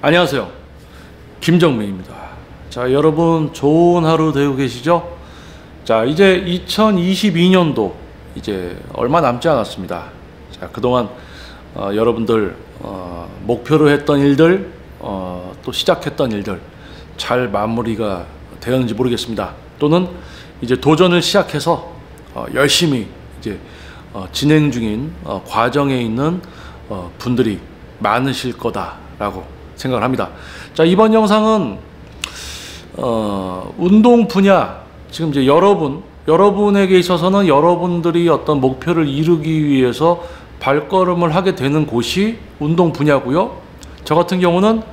안녕하세요. 김정민입니다. 자, 여러분 좋은 하루 되고 계시죠? 자, 이제 2022년도 이제 얼마 남지 않았습니다. 자, 그동안 여러분들 목표로 했던 일들, 또 시작했던 일들 잘 마무리가 되었는지 모르겠습니다. 또는 이제 도전을 시작해서 열심히 이제 진행 중인 과정에 있는 분들이 많으실 거다라고 생각을 합니다. 자, 이번 영상은 운동 분야, 지금 이제 여러분에게 있어서는 여러분들이 어떤 목표를 이루기 위해서 발걸음을 하게 되는 곳이 운동 분야고요. 저 같은 경우는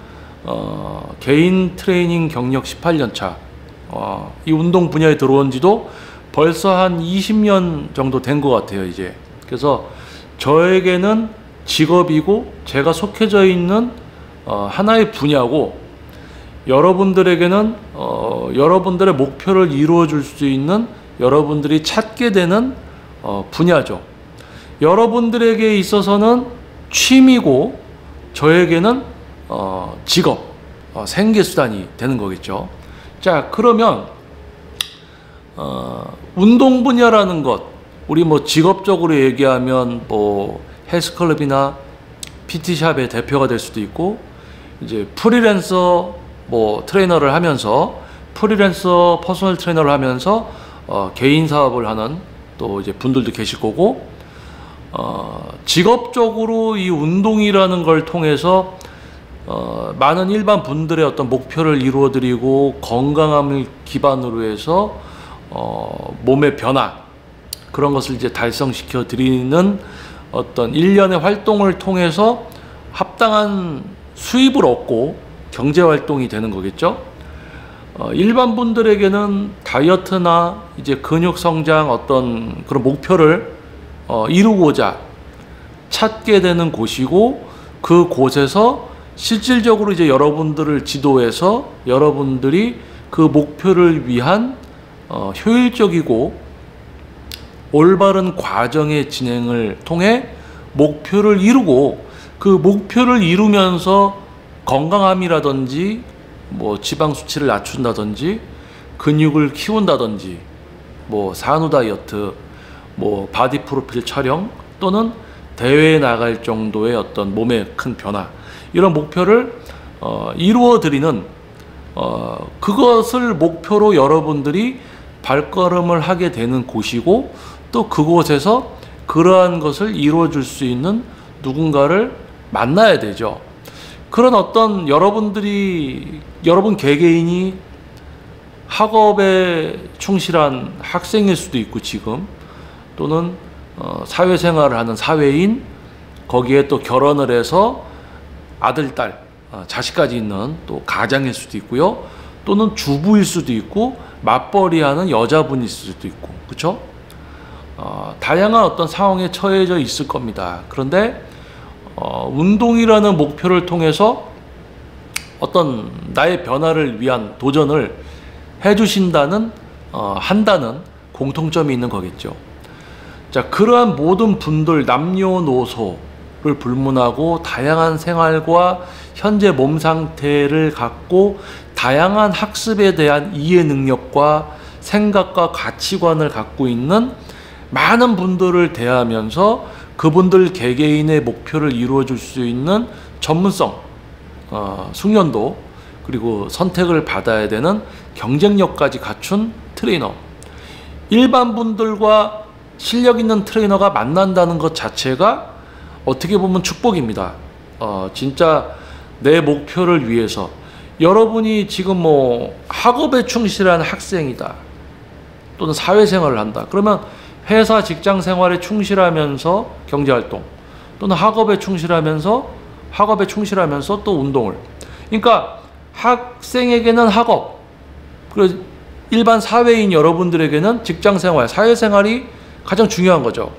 개인 트레이닝 경력 18년 차, 이 운동 분야에 들어온 지도 벌써 한 20년 정도 된 것 같아요, 이제. 그래서 저에게는 직업이고 제가 속해져 있는 하나의 분야고, 여러분들에게는 여러분들의 목표를 이루어 줄 수 있는, 여러분들이 찾게 되는 분야죠. 여러분들에게 있어서는 취미고 저에게는 직업, 생계수단이 되는 거겠죠. 자, 그러면 운동 분야라는 것, 우리 뭐 직업적으로 얘기하면 뭐 헬스클럽이나 PT샵의 대표가 될 수도 있고, 이제 프리랜서 뭐 트레이너를 하면서, 프리랜서 퍼스널 트레이너를 하면서 개인 사업을 하는 또 이제 분들도 계실 거고, 직업적으로 이 운동이라는 걸 통해서 많은 일반 분들의 어떤 목표를 이루어드리고 건강함을 기반으로 해서 몸의 변화, 그런 것을 이제 달성시켜 드리는 어떤 일련의 활동을 통해서 합당한 수입을 얻고 경제활동이 되는 거겠죠. 일반 분들에게는 다이어트나 이제 근육 성장, 어떤 그런 목표를 이루고자 찾게 되는 곳이고, 그 곳에서 실질적으로 이제 여러분들을 지도해서 여러분들이 그 목표를 위한 효율적이고 올바른 과정의 진행을 통해 목표를 이루고, 그 목표를 이루면서 건강함이라든지 뭐 지방 수치를 낮춘다든지 근육을 키운다든지 뭐 산후 다이어트, 뭐 바디 프로필 촬영, 또는 대회에 나갈 정도의 어떤 몸의 큰 변화, 이런 목표를 이루어 드리는, 그것을 목표로 여러분들이 발걸음을 하게 되는 곳이고, 또 그곳에서 그러한 것을 이루어 줄 수 있는 누군가를 만나야 되죠. 그런 어떤 여러분 개개인이 학업에 충실한 학생일 수도 있고, 지금 또는 사회생활을 하는 사회인, 거기에 또 결혼을 해서 아들, 딸, 자식까지 있는 또 가장일 수도 있고요. 또는 주부일 수도 있고, 맞벌이하는 여자분일 수도 있고, 그렇죠? 다양한 어떤 상황에 처해져 있을 겁니다. 그런데 운동이라는 목표를 통해서 어떤 나의 변화를 위한 도전을 해주신다는, 한다는 공통점이 있는 거겠죠. 자, 그러한 모든 분들, 남녀노소를 불문하고 다양한 생활과 현재 몸 상태를 갖고 다양한 학습에 대한 이해 능력과 생각과 가치관을 갖고 있는 많은 분들을 대하면서 그분들 개개인의 목표를 이루어 줄 수 있는 전문성, 숙련도, 그리고 선택을 받아야 되는 경쟁력까지 갖춘 트레이너, 일반 분들과 실력 있는 트레이너가 만난다는 것 자체가 어떻게 보면 축복입니다. 진짜 내 목표를 위해서, 여러분이 지금 뭐 학업에 충실한 학생이다, 또는 사회생활을 한다, 그러면 회사 직장 생활에 충실하면서 경제활동, 또는 학업에 충실하면서 또 운동을, 그러니까 학생에게는 학업, 그리고 일반 사회인 여러분들에게는 직장 생활, 사회생활이 가장 중요한 거죠.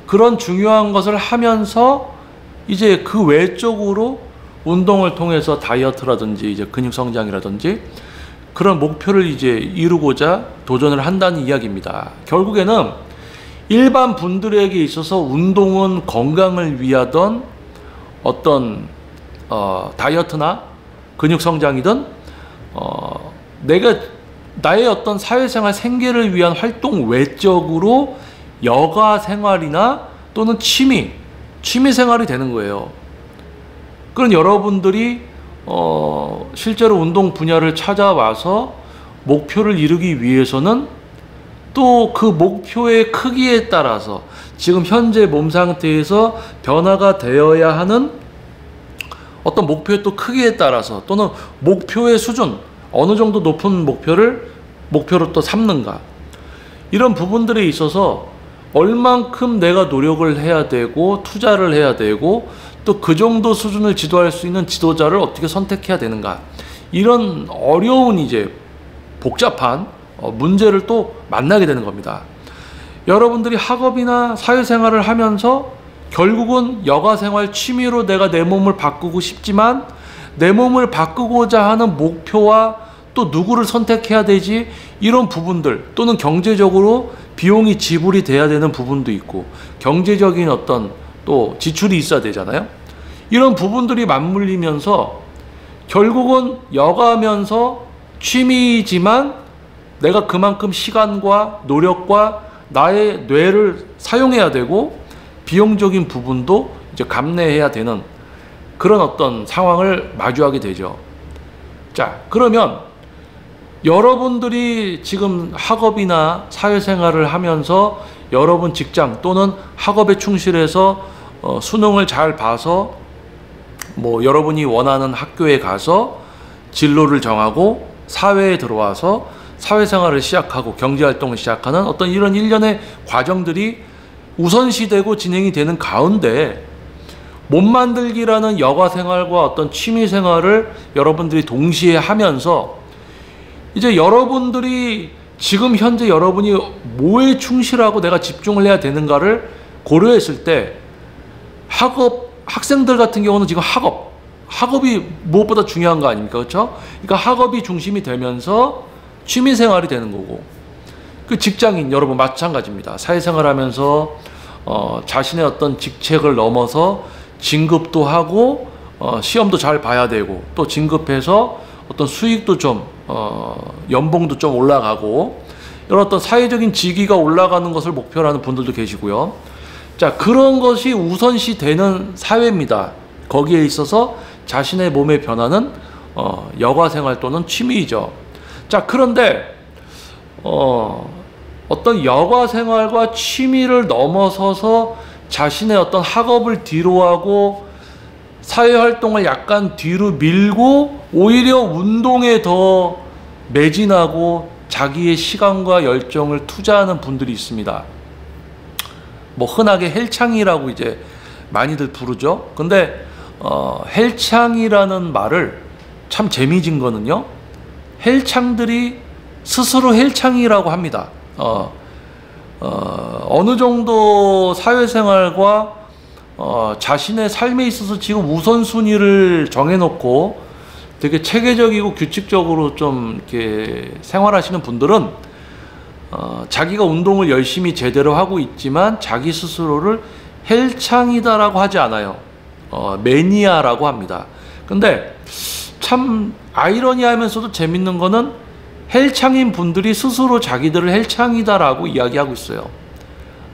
그런 중요한 것을 하면서 이제 그 외적으로 운동을 통해서 다이어트라든지 이제 근육 성장이라든지 그런 목표를 이제 이루고자 도전을 한다는 이야기입니다. 결국에는 일반 분들에게 있어서 운동은 건강을 위하던 어떤 다이어트나 근육 성장이든 내가 나의 어떤 사회생활 생계를 위한 활동 외적으로 여가 생활이나 또는 취미 생활이 되는 거예요. 그런 여러분들이 실제로 운동 분야를 찾아와서 목표를 이루기 위해서는 또 그 목표의 크기에 따라서 지금 현재 몸 상태에서 변화가 되어야 하는 어떤 목표의 또 크기에 따라서 또는 목표의 수준, 어느 정도 높은 목표로 또 삼는가, 이런 부분들에 있어서 얼만큼 내가 노력을 해야 되고 투자를 해야 되고 또 그 정도 수준을 지도할 수 있는 지도자를 어떻게 선택해야 되는가, 이런 어려운 이제 복잡한 문제를 또 만나게 되는 겁니다. 여러분들이 학업이나 사회생활을 하면서 결국은 여가생활 취미로 내가 내 몸을 바꾸고 싶지만 내 몸을 바꾸고자 하는 목표와 또 누구를 선택해야 되지, 이런 부분들, 또는 경제적으로 비용이 지불이 돼야 되는 부분도 있고 경제적인 어떤 또 지출이 있어야 되잖아요. 이런 부분들이 맞물리면서 결국은 여가면서 취미이지만 내가 그만큼 시간과 노력과 나의 뇌를 사용해야 되고 비용적인 부분도 이제 감내해야 되는 그런 어떤 상황을 마주하게 되죠. 자, 그러면 여러분들이 지금 학업이나 사회생활을 하면서 여러분 직장 또는 학업에 충실해서 수능을 잘 봐서 뭐 여러분이 원하는 학교에 가서 진로를 정하고 사회에 들어와서 사회생활을 시작하고 경제활동을 시작하는 어떤 이런 일련의 과정들이 우선시되고 진행이 되는 가운데 몸 만들기라는 여가생활과 어떤 취미생활을 여러분들이 동시에 하면서 이제 여러분들이 지금 현재 여러분이 뭐에 충실하고 내가 집중을 해야 되는가를 고려했을 때 학생들 같은 경우는 지금 학업이 무엇보다 중요한 거 아닙니까? 그렇죠? 그러니까 학업이 중심이 되면서 취미생활이 되는 거고, 그 직장인 여러분 마찬가지입니다. 사회생활 하면서 자신의 어떤 직책을 넘어서 진급도 하고 시험도 잘 봐야 되고 또 진급해서 어떤 수익도 좀 연봉도 좀 올라가고 이런 어떤 사회적인 직위가 올라가는 것을 목표로 하는 분들도 계시고요. 자, 그런 것이 우선시 되는 사회입니다. 거기에 있어서 자신의 몸의 변화는 여가생활 또는 취미이죠. 자, 그런데 어떤 여가생활과 취미를 넘어서서 자신의 어떤 학업을 뒤로하고 사회활동을 약간 뒤로 밀고 오히려 운동에 더 매진하고 자기의 시간과 열정을 투자하는 분들이 있습니다. 뭐 흔하게 헬창이라고 이제 많이들 부르죠. 근데 헬창이라는 말을 참 재미진 거는요, 헬창들이 스스로 헬창이라고 합니다. 어느 정도 사회생활과 자신의 삶에 있어서 지금 우선순위를 정해놓고 되게 체계적이고 규칙적으로 좀 이렇게 생활하시는 분들은 자기가 운동을 열심히 제대로 하고 있지만 자기 스스로를 헬창이다라고 하지 않아요. 매니아라고 합니다. 근데 참 아이러니하면서도 재밌는 거는 헬창인 분들이 스스로 자기들을 헬창이다라고 이야기하고 있어요.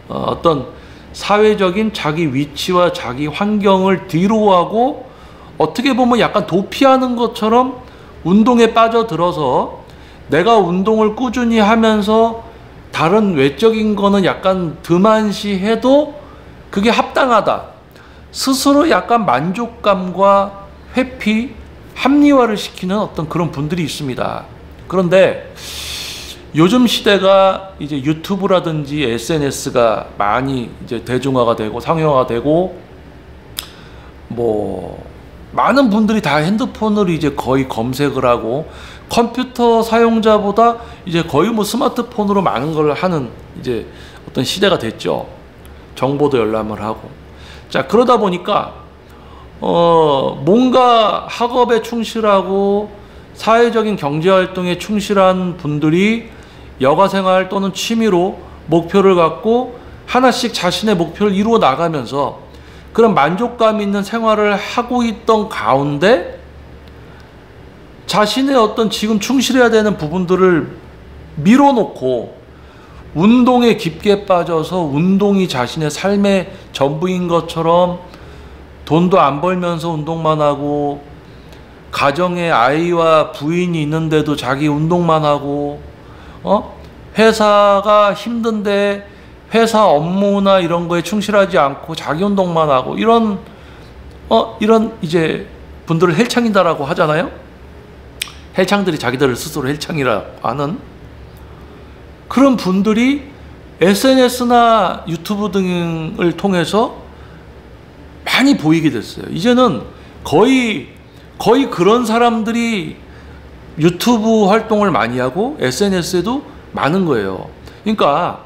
어떤 사회적인 자기 위치와 자기 환경을 뒤로하고 어떻게 보면 약간 도피하는 것처럼 운동에 빠져들어서 내가 운동을 꾸준히 하면서 다른 외적인 거는 약간 듬한시해도 그게 합당하다, 스스로 약간 만족감과 회피, 합리화를 시키는 어떤 그런 분들이 있습니다. 그런데 요즘 시대가 이제 유튜브라든지 SNS가 많이 이제 대중화가 되고 상용화가 되고 뭐 많은 분들이 다 핸드폰으로 이제 거의 검색을 하고 컴퓨터 사용자보다 이제 거의 뭐 스마트폰으로 많은 걸 하는 이제 어떤 시대가 됐죠. 정보도 열람을 하고. 자, 그러다 보니까 뭔가 학업에 충실하고 사회적인 경제활동에 충실한 분들이 여가생활 또는 취미로 목표를 갖고 하나씩 자신의 목표를 이루어 나가면서 그런 만족감 있는 생활을 하고 있던 가운데 자신의 어떤 지금 충실해야 되는 부분들을 밀어놓고 운동에 깊게 빠져서 운동이 자신의 삶의 전부인 것처럼 돈도 안 벌면서 운동만 하고 가정에 아이와 부인이 있는데도 자기 운동만 하고 회사가 힘든데 회사 업무나 이런 거에 충실하지 않고 자기 운동만 하고 이런 이제 분들을 헬창이다라고 하잖아요. 헬창들이 자기들을 스스로 헬창이라고 하는 그런 분들이 SNS나 유튜브 등을 통해서 많이 보이게 됐어요. 이제는 거의 그런 사람들이 유튜브 활동을 많이 하고 SNS에도 많은 거예요. 그러니까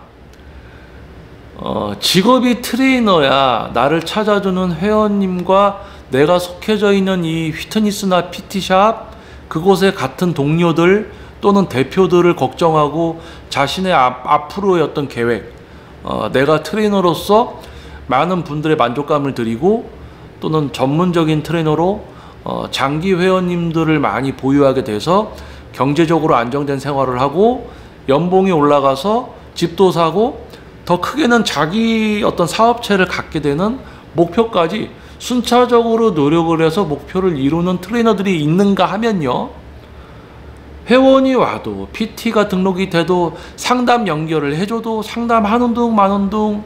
직업이 트레이너야 나를 찾아주는 회원님과 내가 속해져 있는 이 피트니스나 PT샵 그곳의 같은 동료들 또는 대표들을 걱정하고 자신의 앞으로의 어떤 계획 내가 트레이너로서 많은 분들의 만족감을 드리고 또는 전문적인 트레이너로 장기 회원님들을 많이 보유하게 돼서 경제적으로 안정된 생활을 하고 연봉이 올라가서 집도 사고 더 크게는 자기 어떤 사업체를 갖게 되는 목표까지 순차적으로 노력을 해서 목표를 이루는 트레이너들이 있는가 하면요. 회원이 와도 PT가 등록이 돼도 상담 연결을 해줘도 상담하는 둥 마는 둥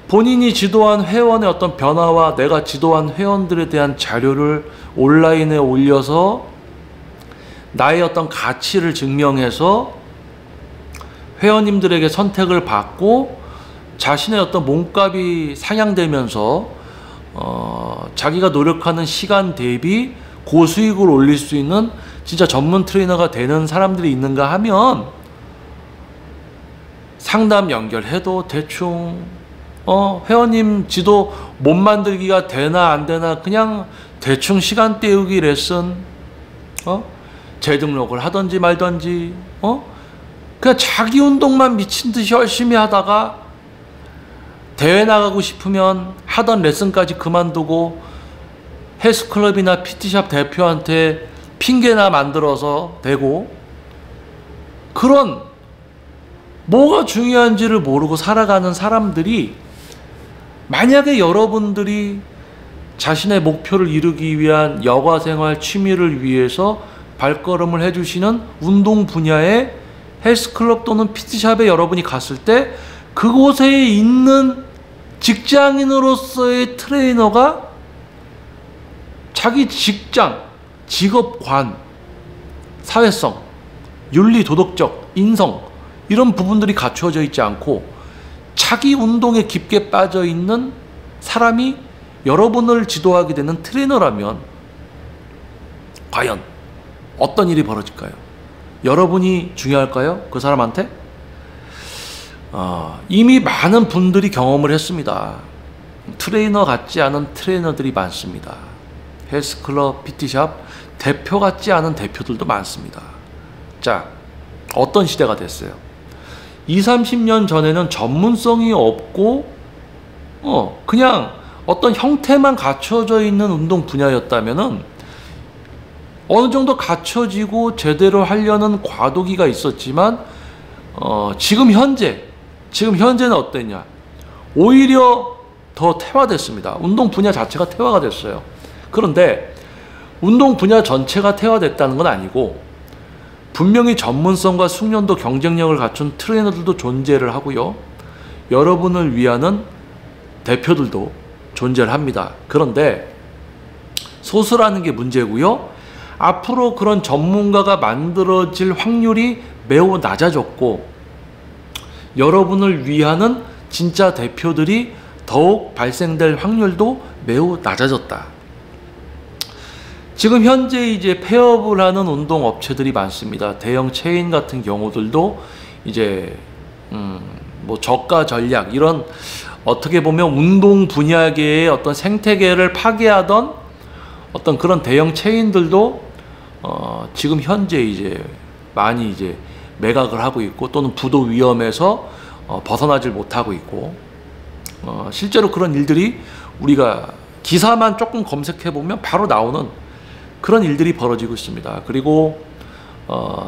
본인이 지도한 회원의 어떤 변화와 내가 지도한 회원들에 대한 자료를 온라인에 올려서 나의 어떤 가치를 증명해서 회원님들에게 선택을 받고 자신의 어떤 몸값이 상향되면서 자기가 노력하는 시간 대비 고수익을 올릴 수 있는 진짜 전문 트레이너가 되는 사람들이 있는가 하면 상담 연결해도 대충 회원님 지도 못 만들기가 되나 안 되나 그냥 대충 시간 때우기 레슨 재등록을 하든지 말든지 그냥 자기 운동만 미친 듯이 열심히 하다가 대회 나가고 싶으면 하던 레슨까지 그만두고 헬스클럽이나 PT샵 대표한테 핑계나 만들어서 대고 그런 뭐가 중요한지를 모르고 살아가는 사람들이 만약에 여러분들이 자신의 목표를 이루기 위한 여가생활 취미를 위해서 발걸음을 해주시는 운동 분야의 헬스클럽 또는 PT샵에 여러분이 갔을 때 그곳에 있는 직장인으로서의 트레이너가 자기 직장, 직업관, 사회성, 윤리, 도덕적, 인성 이런 부분들이 갖추어져 있지 않고 자기 운동에 깊게 빠져 있는 사람이 여러분을 지도하게 되는 트레이너라면 과연 어떤 일이 벌어질까요? 여러분이 중요할까요? 그 사람한테? 이미 많은 분들이 경험을 했습니다. 트레이너 같지 않은 트레이너들이 많습니다. 헬스클럽, PT샵 대표 같지 않은 대표들도 많습니다. 자, 어떤 시대가 됐어요? 20, 30년 전에는 전문성이 없고 그냥 어떤 형태만 갖춰져 있는 운동 분야였다면은 어느 정도 갖춰지고 제대로 하려는 과도기가 있었지만 지금 현재는 어땠냐? 오히려 더 태화됐습니다. 운동 분야 자체가 태화가 됐어요. 그런데 운동 분야 전체가 태화됐다는 건 아니고 분명히 전문성과 숙련도 경쟁력을 갖춘 트레이너들도 존재를 하고요. 여러분을 위하는 대표들도 존재를 합니다. 그런데 소수라는 게 문제고요. 앞으로 그런 전문가가 만들어질 확률이 매우 낮아졌고 여러분을 위하는 진짜 대표들이 더욱 발생될 확률도 매우 낮아졌다. 지금 현재 이제 폐업을 하는 운동 업체들이 많습니다. 대형 체인 같은 경우들도 이제 뭐 저가 전략 이런 어떻게 보면 운동 분야계의 어떤 생태계를 파괴하던 어떤 그런 대형 체인들도 지금 현재 이제 많이 이제 매각을 하고 있고 또는 부도 위험에서 벗어나질 못하고 있고 실제로 그런 일들이 우리가 기사만 조금 검색해 보면 바로 나오는 그런 일들이 벌어지고 있습니다. 그리고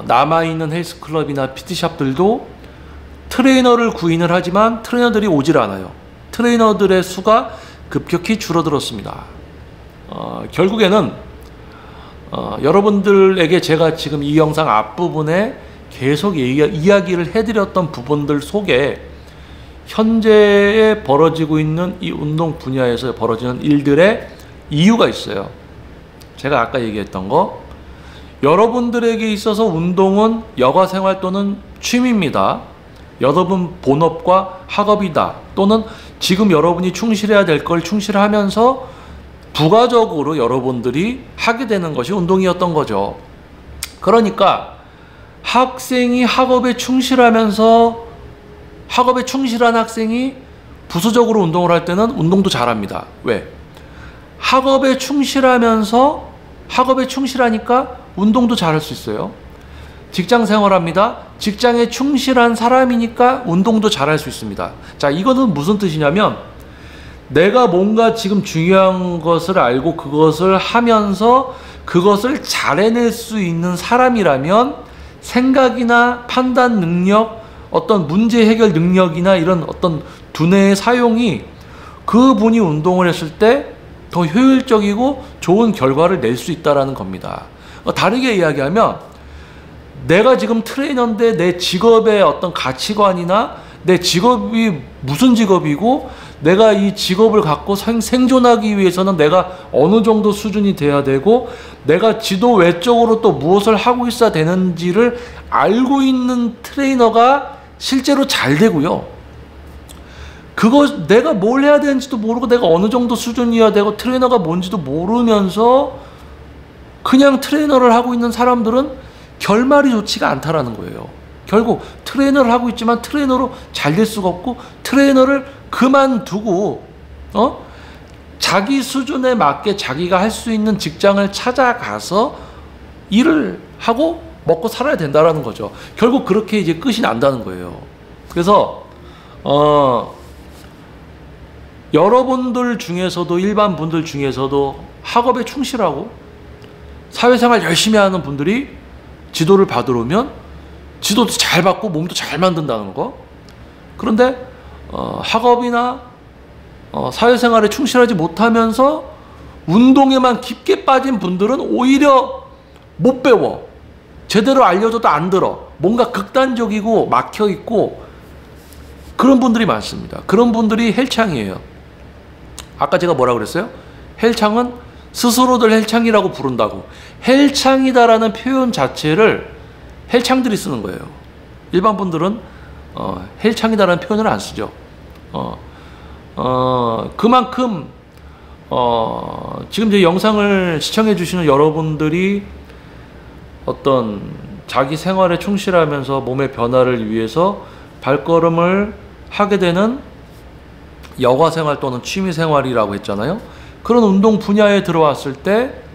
남아있는 헬스클럽이나 PT샵들도 트레이너를 구인을 하지만 트레이너들이 오질 않아요. 트레이너들의 수가 급격히 줄어들었습니다. 결국에는 여러분들에게 제가 지금 이 영상 앞부분에 계속 이야기를 해드렸던 부분들 속에 현재에 벌어지고 있는 이 운동 분야에서 벌어지는 일들의 이유가 있어요. 제가 아까 얘기했던 거, 여러분들에게 있어서 운동은 여가생활 또는 취미입니다. 여러분 본업과 학업이다. 또는 지금 여러분이 충실해야 될 걸 충실하면서 부가적으로 여러분들이 하게 되는 것이 운동이었던 거죠. 그러니까 학생이 학업에 충실하면서 학업에 충실한 학생이 부수적으로 운동을 할 때는 운동도 잘합니다. 왜? 학업에 충실하면서 학업에 충실하니까 운동도 잘할 수 있어요. 직장 생활합니다. 직장에 충실한 사람이니까 운동도 잘할 수 있습니다. 자, 이거는 무슨 뜻이냐면 내가 뭔가 지금 중요한 것을 알고 그것을 하면서 그것을 잘 해낼 수 있는 사람이라면 생각이나 판단 능력, 어떤 문제 해결 능력이나 이런 어떤 두뇌의 사용이 그분이 운동을 했을 때 더 효율적이고 좋은 결과를 낼 수 있다는 겁니다. 다르게 이야기하면 내가 지금 트레이너인데 내 직업의 어떤 가치관이나 내 직업이 무슨 직업이고 내가 이 직업을 갖고 생존하기 위해서는 내가 어느 정도 수준이 돼야 되고 내가 지도 외적으로 또 무엇을 하고 있어야 되는지를 알고 있는 트레이너가 실제로 잘 되고요. 그거 내가 뭘 해야 되는지도 모르고 내가 어느 정도 수준이어야 되고 트레이너가 뭔지도 모르면서 그냥 트레이너를 하고 있는 사람들은 결말이 좋지가 않다라는 거예요. 결국 트레이너를 하고 있지만 트레이너로 잘 될 수가 없고 트레이너를 그만두고 자기 수준에 맞게 자기가 할 수 있는 직장을 찾아가서 일을 하고 먹고 살아야 된다라는 거죠. 결국 그렇게 이제 끝이 난다는 거예요. 그래서 여러분들 중에서도 일반 분들 중에서도 학업에 충실하고 사회생활 열심히 하는 분들이 지도를 받으러 오면 지도도 잘 받고 몸도 잘 만든다는 거. 그런데 학업이나 사회생활에 충실하지 못하면서 운동에만 깊게 빠진 분들은 오히려 못 배워. 제대로 알려줘도 안 들어. 뭔가 극단적이고 막혀있고 그런 분들이 많습니다. 그런 분들이 헬창이에요. 아까 제가 뭐라 그랬어요? 헬창은 스스로들 헬창이라고 부른다고. 헬창이다라는 표현 자체를 헬창들이 쓰는 거예요. 일반 분들은 헬창이다라는 표현을 안 쓰죠. 그만큼 지금 제 영상을 시청해 주시는 여러분들이 어떤 자기 생활에 충실하면서 몸의 변화를 위해서 발걸음을 하게 되는 여가생활 또는 취미생활이라고 했잖아요. 그런 운동 분야에 들어왔을 때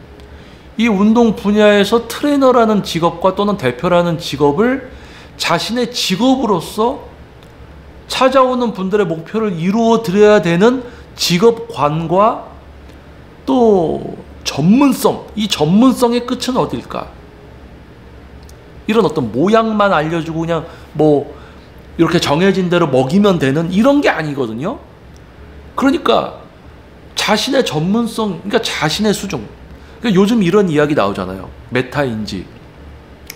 이 운동 분야에서 트레이너라는 직업과 또는 대표라는 직업을 자신의 직업으로서 찾아오는 분들의 목표를 이루어 드려야 되는 직업관과 또 전문성, 이 전문성의 끝은 어딜까? 이런 어떤 모양만 알려주고 그냥 뭐 이렇게 정해진 대로 먹이면 되는 이런 게 아니거든요. 그러니까 자신의 전문성, 그러니까 자신의 수준. 그러니까 요즘 이런 이야기 나오잖아요. 메타인지.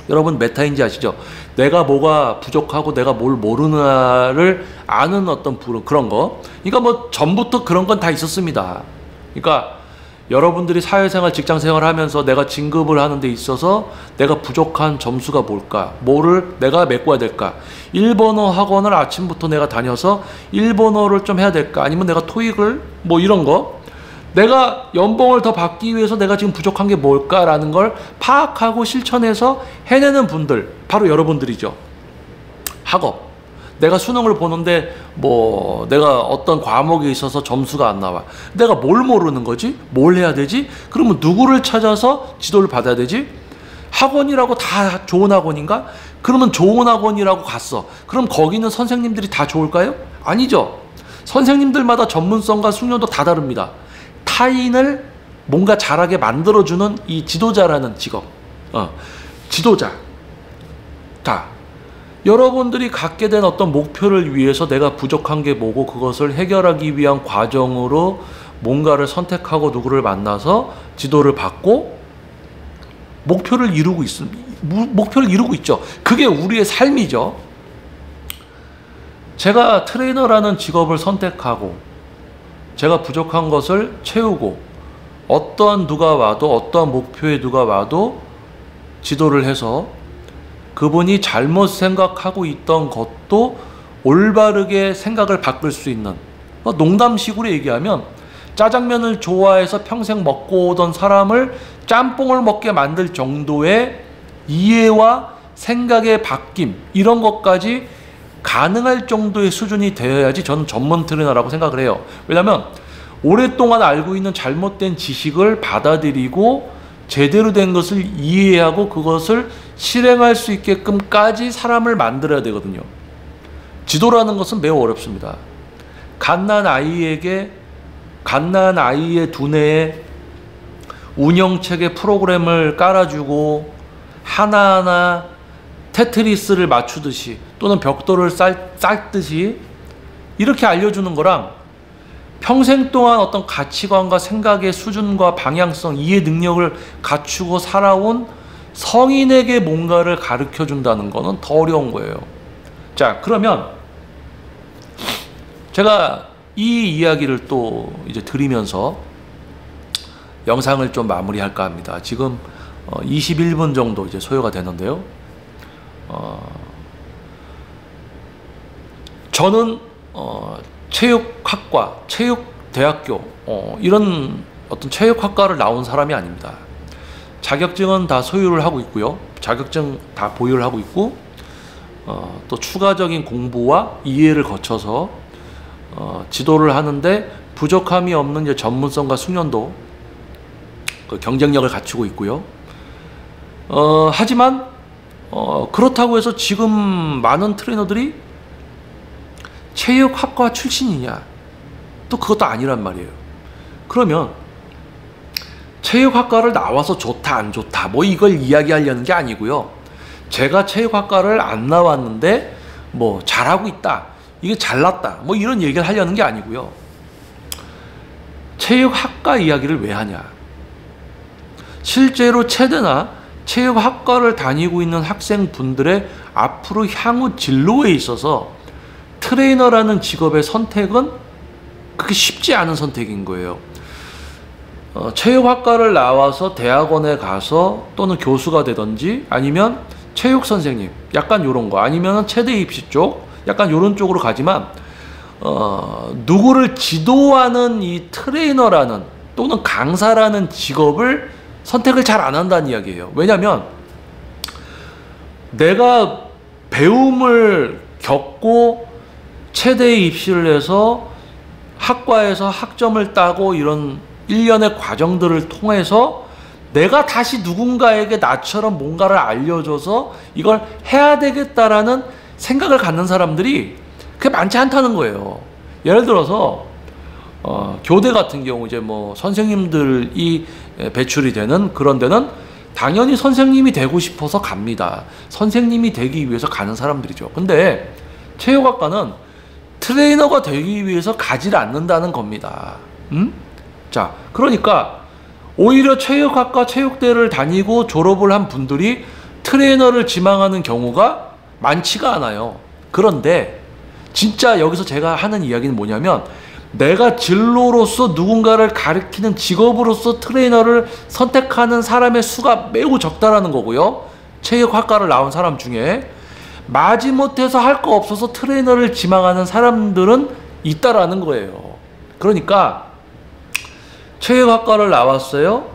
여러분 메타인지 아시죠? 내가 뭐가 부족하고 내가 뭘 모르나를 아는 어떤 그런 거. 그러니까 뭐 전부터 그런 건 다 있었습니다. 그러니까 여러분들이 사회생활, 직장생활 하면서 내가 진급을 하는 데 있어서 내가 부족한 점수가 뭘까? 뭐를 내가 메꿔야 될까? 일본어 학원을 아침부터 내가 다녀서 일본어를 좀 해야 될까? 아니면 내가 토익을 뭐 이런 거? 내가 연봉을 더 받기 위해서 내가 지금 부족한 게 뭘까라는 걸 파악하고 실천해서 해내는 분들, 바로 여러분들이죠. 학업. 내가 수능을 보는데 뭐 내가 어떤 과목에 있어서 점수가 안 나와. 내가 뭘 모르는 거지? 뭘 해야 되지? 그러면 누구를 찾아서 지도를 받아야 되지? 학원이라고 다 좋은 학원인가? 그러면 좋은 학원이라고 갔어. 그럼 거기는 선생님들이 다 좋을까요? 아니죠. 선생님들마다 전문성과 숙련도 다 다릅니다. 타인을 뭔가 잘하게 만들어주는 이 지도자라는 직업, 지도자. 자, 여러분들이 갖게 된 어떤 목표를 위해서 내가 부족한 게 뭐고 그것을 해결하기 위한 과정으로 뭔가를 선택하고 누구를 만나서 지도를 받고 목표를 이루고 있죠. 그게 우리의 삶이죠. 제가 트레이너라는 직업을 선택하고 제가 부족한 것을 채우고 어떠한 누가 와도 어떠한 목표에 누가 와도 지도를 해서 그분이 잘못 생각하고 있던 것도 올바르게 생각을 바꿀 수 있는, 농담식으로 얘기하면 짜장면을 좋아해서 평생 먹고 오던 사람을 짬뽕을 먹게 만들 정도의 이해와 생각의 바뀜, 이런 것까지 가능할 정도의 수준이 되어야지 저는 전문 트레이너라고 생각을 해요. 왜냐하면 오랫동안 알고 있는 잘못된 지식을 받아들이고 제대로 된 것을 이해하고 그것을 실행할 수 있게끔까지 사람을 만들어야 되거든요. 지도라는 것은 매우 어렵습니다. 갓난 아이의 두뇌에 운영체계 프로그램을 깔아주고 하나하나 테트리스를 맞추듯이 또는 벽돌을 쌓듯이 이렇게 알려주는 거랑 평생 동안 어떤 가치관과 생각의 수준과 방향성, 이해 능력을 갖추고 살아온 성인에게 뭔가를 가르쳐 준다는 거는 더 어려운 거예요. 자, 그러면 제가 이 이야기를 또 이제 드리면서 영상을 좀 마무리할까 합니다. 지금 21분 정도 이제 소요가 되는데요. 저는 체육학과, 체육대학교 이런 어떤 체육학과를 나온 사람이 아닙니다. 자격증은 다 소유를 하고 있고요. 자격증 다 보유를 하고 있고 또 추가적인 공부와 이해를 거쳐서 지도를 하는데 부족함이 없는 이제 전문성과 숙련도, 그 경쟁력을 갖추고 있고요. 하지만 그렇다고 해서 지금 많은 트레이너들이 체육학과 출신이냐? 또 그것도 아니란 말이에요. 그러면 체육학과를 나와서 좋다 안 좋다 뭐 이걸 이야기하려는 게 아니고요. 제가 체육학과를 안 나왔는데 뭐 잘하고 있다, 이게 잘났다 뭐 이런 얘기를 하려는 게 아니고요. 체육학과 이야기를 왜 하냐? 실제로 체대나 체육학과를 다니고 있는 학생분들의 앞으로 향후 진로에 있어서 트레이너라는 직업의 선택은 그게 쉽지 않은 선택인 거예요. 체육학과를 나와서 대학원에 가서 또는 교수가 되든지 아니면 체육선생님 약간 요런 거, 아니면 체대 입시 쪽 약간 요런 쪽으로 가지만 누구를 지도하는 이 트레이너라는 또는 강사라는 직업을 선택을 잘 안 한다는 이야기예요. 왜냐하면 내가 배움을 겪고 체대에 입시를 해서 학과에서 학점을 따고 이런 일련의 과정들을 통해서 내가 다시 누군가에게 나처럼 뭔가를 알려줘서 이걸 해야 되겠다라는 생각을 갖는 사람들이 그게 많지 않다는 거예요. 예를 들어서 교대 같은 경우 이제 뭐 선생님들이 배출이 되는 그런 데는 당연히 선생님이 되고 싶어서 갑니다. 선생님이 되기 위해서 가는 사람들이죠. 근데 체육학과는 트레이너가 되기 위해서 가지 않는다는 겁니다. 자, 그러니까 오히려 체육학과 체육대를 다니고 졸업을 한 분들이 트레이너를 지망하는 경우가 많지가 않아요. 그런데 진짜 여기서 제가 하는 이야기는 뭐냐면, 내가 진로로서 누군가를 가르치는 직업으로서 트레이너를 선택하는 사람의 수가 매우 적다라는 거고요. 체육학과를 나온 사람 중에 마지못해서 할 거 없어서 트레이너를 지망하는 사람들은 있다라는 거예요. 그러니까 체육학과를 나왔어요.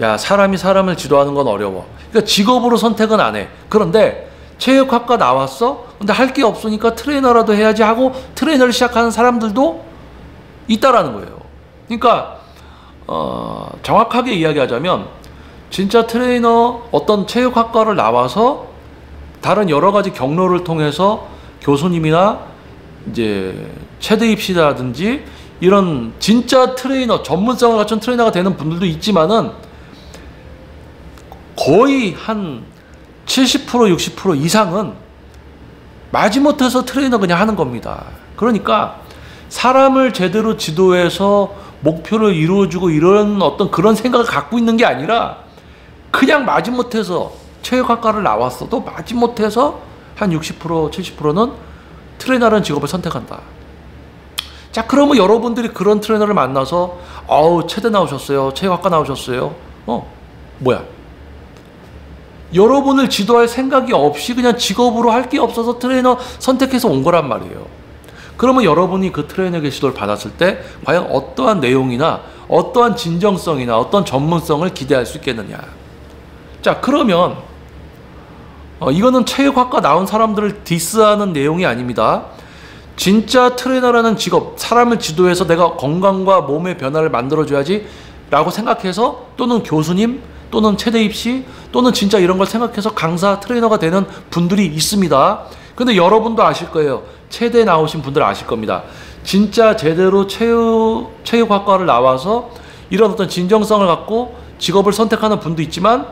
야, 사람이 사람을 지도하는 건 어려워. 그러니까 직업으로 선택은 안 해. 그런데 체육학과 나왔어? 근데 할 게 없으니까 트레이너라도 해야지 하고 트레이너를 시작하는 사람들도 있다라는 거예요. 그러니까 정확하게 이야기하자면 진짜 트레이너, 어떤 체육학과를 나와서 다른 여러 가지 경로를 통해서 교수님이나 이제 최대 입시라든지 이런 진짜 트레이너, 전문성을 갖춘 트레이너가 되는 분들도 있지만은 거의 한 70% 60% 이상은 마지못해서 트레이너 그냥 하는 겁니다. 그러니까 사람을 제대로 지도해서 목표를 이루어주고 이런 어떤 그런 생각을 갖고 있는 게 아니라 그냥 마지못해서 체육학과를 나왔어도 마지못해서 한 60% 70%는 트레이너라는 직업을 선택한다. 자, 그러면 여러분들이 그런 트레이너를 만나서 체대 나오셨어요, 체육학과 나오셨어요, 뭐야, 여러분을 지도할 생각이 없이 그냥 직업으로 할 게 없어서 트레이너 선택해서 온 거란 말이에요. 그러면 여러분이 그 트레이너에게 지도를 받았을 때 과연 어떠한 내용이나 어떠한 진정성이나 어떤 전문성을 기대할 수 있겠느냐. 자, 그러면 이거는 체육학과 나온 사람들을 디스하는 내용이 아닙니다. 진짜 트레이너라는 직업, 사람을 지도해서 내가 건강과 몸의 변화를 만들어줘야지 라고 생각해서, 또는 교수님 또는 체대 입시 또는 진짜 이런 걸 생각해서 강사 트레이너가 되는 분들이 있습니다. 근데 여러분도 아실 거예요. 체대 나오신 분들 아실 겁니다. 진짜 제대로 체육학과를 나와서 이런 어떤 진정성을 갖고 직업을 선택하는 분도 있지만,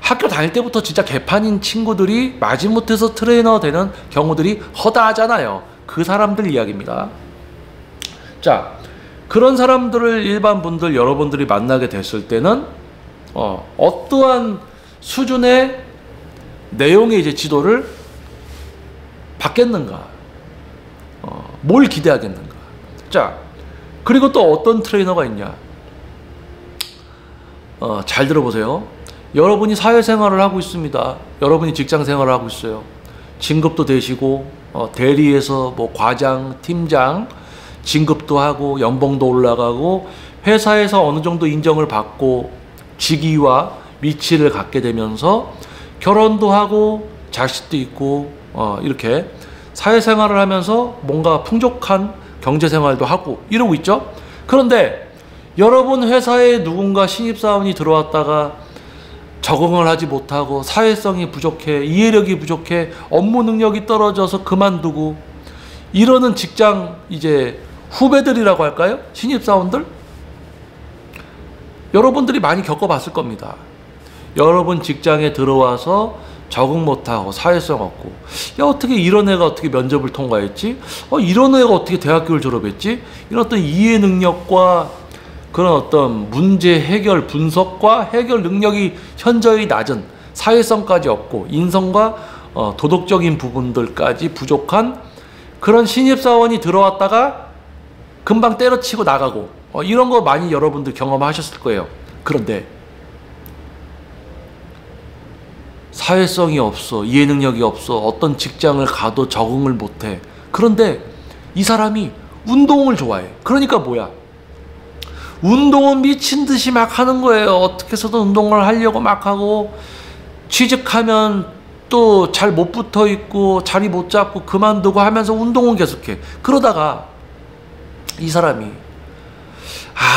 학교 다닐 때부터 진짜 개판인 친구들이 마지못해서 트레이너 되는 경우들이 허다하잖아요. 그 사람들 이야기입니다. 자, 그런 사람들을 일반 분들 여러분들이 만나게 됐을 때는 어떠한 수준의 내용의 이제 지도를 받겠는가, 뭘 기대하겠는가. 자, 그리고 또 어떤 트레이너가 있냐. 잘 들어보세요. 여러분이 사회생활을 하고 있습니다. 여러분이 직장생활을 하고 있어요. 진급도 되시고 대리에서 뭐 과장, 팀장 진급도 하고 연봉도 올라가고 회사에서 어느 정도 인정을 받고 직위와 위치를 갖게 되면서 결혼도 하고 자식도 있고 이렇게 사회생활을 하면서 뭔가 풍족한 경제생활도 하고 이러고 있죠. 그런데 여러분 회사에 누군가 신입사원이 들어왔다가 적응을 하지 못하고 사회성이 부족해, 이해력이 부족해, 업무 능력이 떨어져서 그만두고 이러는 직장 이제 후배들이라고 할까요? 신입사원들? 여러분들이 많이 겪어봤을 겁니다. 여러분 직장에 들어와서 적응 못하고 사회성 없고, 야, 어떻게 이런 애가 어떻게 면접을 통과했지? 이런 애가 어떻게 대학교를 졸업했지? 이런 어떤 이해 능력과 그런 어떤 문제 해결 분석과 해결 능력이 현저히 낮은, 사회성까지 없고 인성과 도덕적인 부분들까지 부족한 그런 신입사원이 들어왔다가 금방 때려치고 나가고 이런 거 많이 여러분들 경험하셨을 거예요. 그런데 사회성이 없어, 이해 능력이 없어, 어떤 직장을 가도 적응을 못해. 그런데 이 사람이 운동을 좋아해. 그러니까 뭐야, 운동은 미친 듯이 막 하는 거예요. 어떻게 해서든 운동을 하려고 막 하고, 취직하면 또 잘 못 붙어 있고 자리 못 잡고 그만두고 하면서 운동은 계속해. 그러다가 이 사람이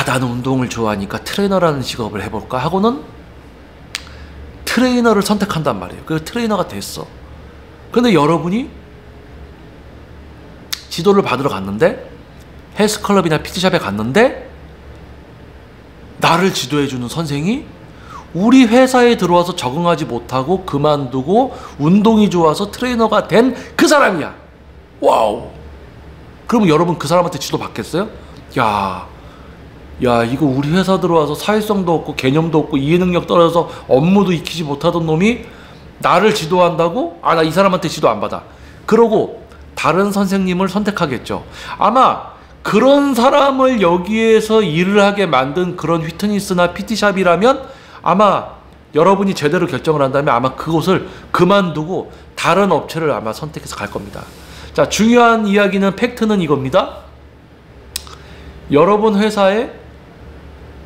나는 운동을 좋아하니까 트레이너라는 직업을 해볼까 하고는 트레이너를 선택한단 말이에요. 그래서 트레이너가 됐어. 그런데 여러분이 지도를 받으러 갔는데, 헬스클럽이나 PT샵에 갔는데 나를 지도해주는 선생이 우리 회사에 들어와서 적응하지 못하고 그만두고 운동이 좋아서 트레이너가 된 그 사람이야. 와우. 그러면 여러분 그 사람한테 지도 받겠어요? 야, 이거 우리 회사 들어와서 사회성도 없고 개념도 없고 이해 능력 떨어져서 업무도 익히지 못하던 놈이 나를 지도한다고? 나 이 사람한테 지도 안 받아. 그러고 다른 선생님을 선택하겠죠. 아마 그런 사람을 여기에서 일을 하게 만든 그런 휘트니스나 PT샵이라면 아마 여러분이 제대로 결정을 한다면 아마 그곳을 그만두고 다른 업체를 아마 선택해서 갈 겁니다. 자, 중요한 이야기는, 팩트는 이겁니다. 여러분 회사에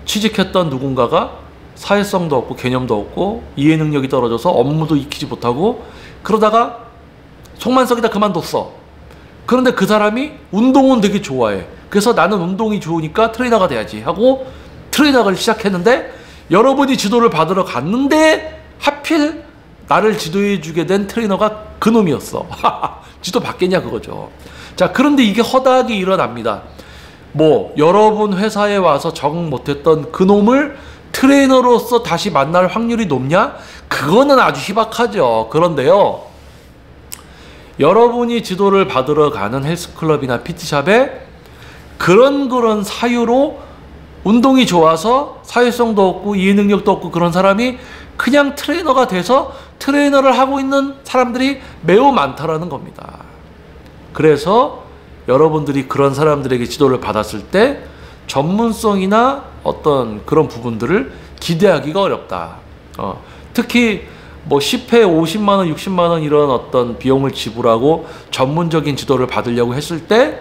취직했던 누군가가 사회성도 없고 개념도 없고 이해 능력이 떨어져서 업무도 익히지 못하고 그러다가 속만석이다 그만뒀어. 그런데 그 사람이 운동은 되게 좋아해. 그래서 나는 운동이 좋으니까 트레이너가 돼야지 하고 트레이너를 시작했는데, 여러분이 지도를 받으러 갔는데 하필 나를 지도해 주게 된 트레이너가 그놈이었어. 지도 받겠냐 그거죠. 자, 그런데 이게 허다하게 일어납니다. 뭐 여러분 회사에 와서 적응 못했던 그 놈을 트레이너로서 다시 만날 확률이 높냐? 그거는 아주 희박하죠. 그런데요, 여러분이 지도를 받으러 가는 헬스클럽이나 PT샵에 그런 사유로 운동이 좋아서 사회성도 없고 이해능력도 없고 그런 사람이 그냥 트레이너가 돼서 트레이너를 하고 있는 사람들이 매우 많다라는 겁니다. 그래서 여러분들이 그런 사람들에게 지도를 받았을 때 전문성이나 어떤 그런 부분들을 기대하기가 어렵다. 특히 뭐 10회 50만원, 60만원 이런 어떤 비용을 지불하고 전문적인 지도를 받으려고 했을 때,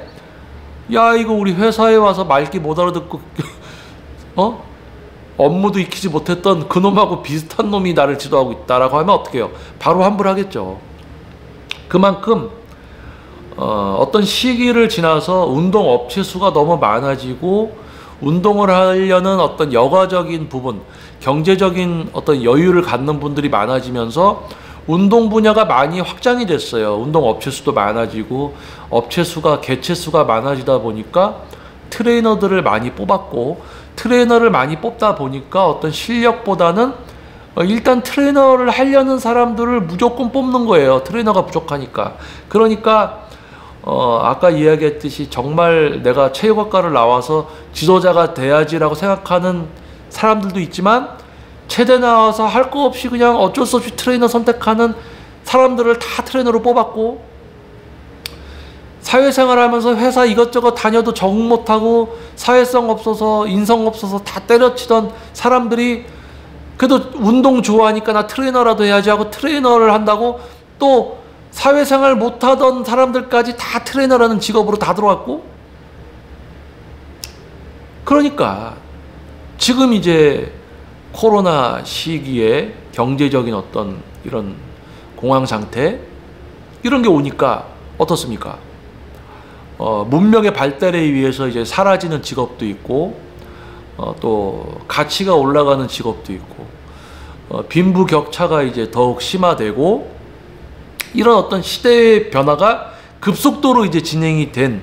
야, 이거 우리 회사에 와서 말귀 못 알아듣고 업무도 익히지 못했던 그놈하고 비슷한 놈이 나를 지도하고 있다라고 하면 어떻게 해요? 바로 환불하겠죠. 그만큼 어떤 시기를 지나서 운동 업체 수가 너무 많아지고 운동을 하려는 어떤 여가적인 부분, 경제적인 어떤 여유를 갖는 분들이 많아지면서 운동 분야가 많이 확장이 됐어요. 운동 업체 수도 많아지고 업체 수가, 개체 수가 많아지다 보니까 트레이너들을 많이 뽑았고, 트레이너를 많이 뽑다 보니까 어떤 실력보다는 일단 트레이너를 하려는 사람들을 무조건 뽑는 거예요. 트레이너가 부족하니까. 그러니까 아까 이야기했듯이 정말 내가 체육학과를 나와서 지도자가 돼야지라고 생각하는 사람들도 있지만, 체대 나와서 할 거 없이 그냥 어쩔 수 없이 트레이너 선택하는 사람들을 다 트레이너로 뽑았고, 사회생활 하면서 회사 이것저것 다녀도 적응 못하고 사회성 없어서 인성 없어서 다 때려치던 사람들이 그래도 운동 좋아하니까 나 트레이너라도 해야지 하고 트레이너를 한다고, 또 사회생활 못하던 사람들까지 다 트레이너라는 직업으로 다 들어왔고, 그러니까 지금 이제 코로나 시기에 경제적인 어떤 이런 공황 상태 이런 게 오니까 어떻습니까? 문명의 발달에 의해서 이제 사라지는 직업도 있고, 또 가치가 올라가는 직업도 있고, 빈부격차가 이제 더욱 심화되고, 이런 어떤 시대의 변화가 급속도로 이제 진행이 된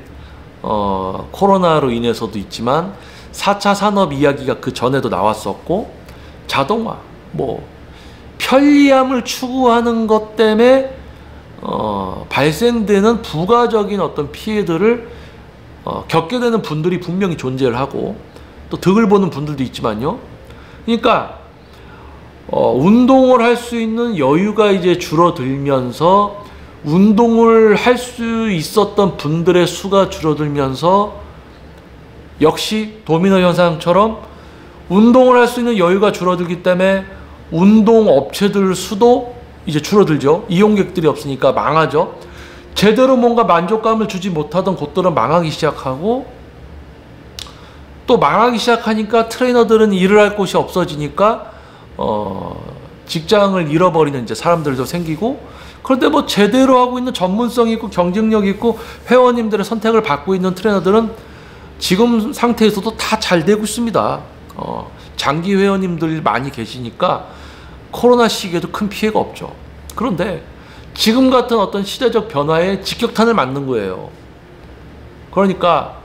코로나로 인해서도 있지만, 4차 산업 이야기가 그 전에도 나왔었고, 자동화, 뭐 편리함을 추구하는 것 때문에 발생되는 부가적인 어떤 피해들을 겪게 되는 분들이 분명히 존재를 하고, 또 득을 보는 분들도 있지만요. 그러니까 운동을 할 수 있는 여유가 이제 줄어들면서, 운동을 할 수 있었던 분들의 수가 줄어들면서, 역시 도미노 현상처럼 운동을 할 수 있는 여유가 줄어들기 때문에 운동 업체들 수도 이제 줄어들죠. 이용객들이 없으니까 망하죠. 제대로 뭔가 만족감을 주지 못하던 곳들은 망하기 시작하고, 또 망하기 시작하니까 트레이너들은 일을 할 곳이 없어지니까 직장을 잃어버리는 이제 사람들도 생기고, 그런데 뭐 제대로 하고 있는 전문성 있고 경쟁력 있고 회원님들의 선택을 받고 있는 트레이너들은 지금 상태에서도 다 잘 되고 있습니다. 장기 회원님들 많이 계시니까 코로나 시기에도 큰 피해가 없죠. 그런데 지금 같은 어떤 시대적 변화에 직격탄을 맞는 거예요. 그러니까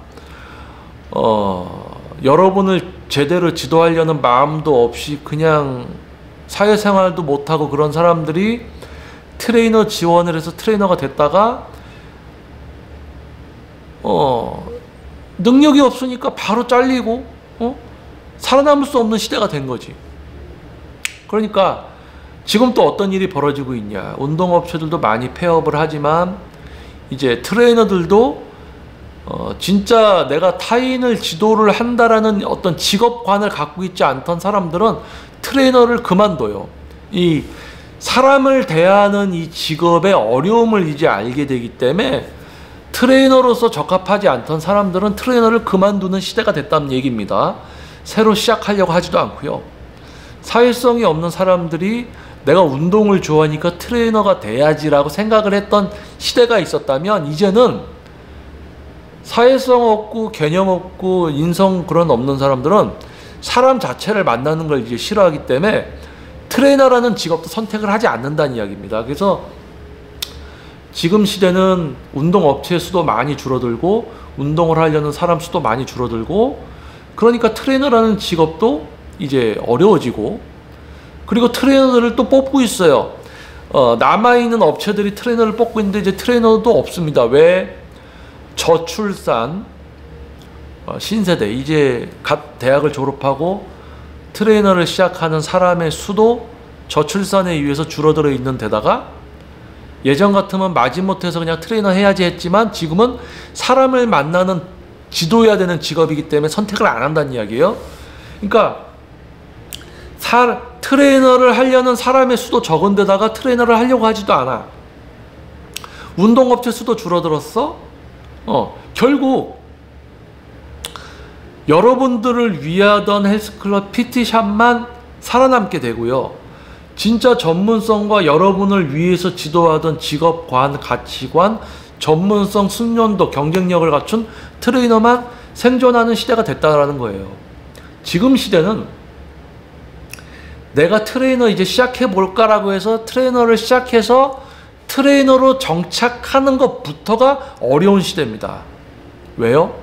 여러분을 제대로 지도하려는 마음도 없이 그냥 사회생활도 못하고 그런 사람들이 트레이너 지원을 해서 트레이너가 됐다가 능력이 없으니까 바로 잘리고 살아남을 수 없는 시대가 된 거지. 그러니까 지금 또 어떤 일이 벌어지고 있냐. 운동업체들도 많이 폐업을 하지만 이제 트레이너들도 진짜 내가 타인을 지도를 한다라는 어떤 직업관을 갖고 있지 않던 사람들은 트레이너를 그만둬요. 이 사람을 대하는 이 직업의 어려움을 이제 알게 되기 때문에 트레이너로서 적합하지 않던 사람들은 트레이너를 그만두는 시대가 됐다는 얘기입니다. 새로 시작하려고 하지도 않고요. 사회성이 없는 사람들이 내가 운동을 좋아하니까 트레이너가 돼야지라고 생각을 했던 시대가 있었다면, 이제는 사회성 없고 개념 없고 인성 그런 없는 사람들은 사람 자체를 만나는 걸 이제 싫어하기 때문에 트레이너라는 직업도 선택을 하지 않는다는 이야기입니다. 그래서 지금 시대는 운동업체 수도 많이 줄어들고 운동을 하려는 사람 수도 많이 줄어들고, 그러니까 트레이너라는 직업도 이제 어려워지고, 그리고 트레이너들을 또 뽑고 있어요. 남아있는 업체들이 트레이너를 뽑고 있는데 이제 트레이너도 없습니다. 왜? 저출산 신세대, 이제 갓 대학을 졸업하고 트레이너를 시작하는 사람의 수도 저출산에 의해서 줄어들어 있는 데다가, 예전 같으면 마지못해서 그냥 트레이너 해야지 했지만 지금은 사람을 만나는, 지도해야 되는 직업이기 때문에 선택을 안 한다는 이야기예요. 그러니까 트레이너를 하려는 사람의 수도 적은 데다가 트레이너를 하려고 하지도 않아. 운동업체 수도 줄어들었어. 결국 여러분들을 위하던 헬스클럽 PT샵만 살아남게 되고요. 진짜 전문성과 여러분을 위해서 지도하던 직업관, 가치관, 전문성, 숙련도, 경쟁력을 갖춘 트레이너만 생존하는 시대가 됐다라는 거예요. 지금 시대는 내가 트레이너 이제 시작해볼까라고 해서 트레이너를 시작해서 트레이너로 정착하는 것부터가 어려운 시대입니다. 왜요?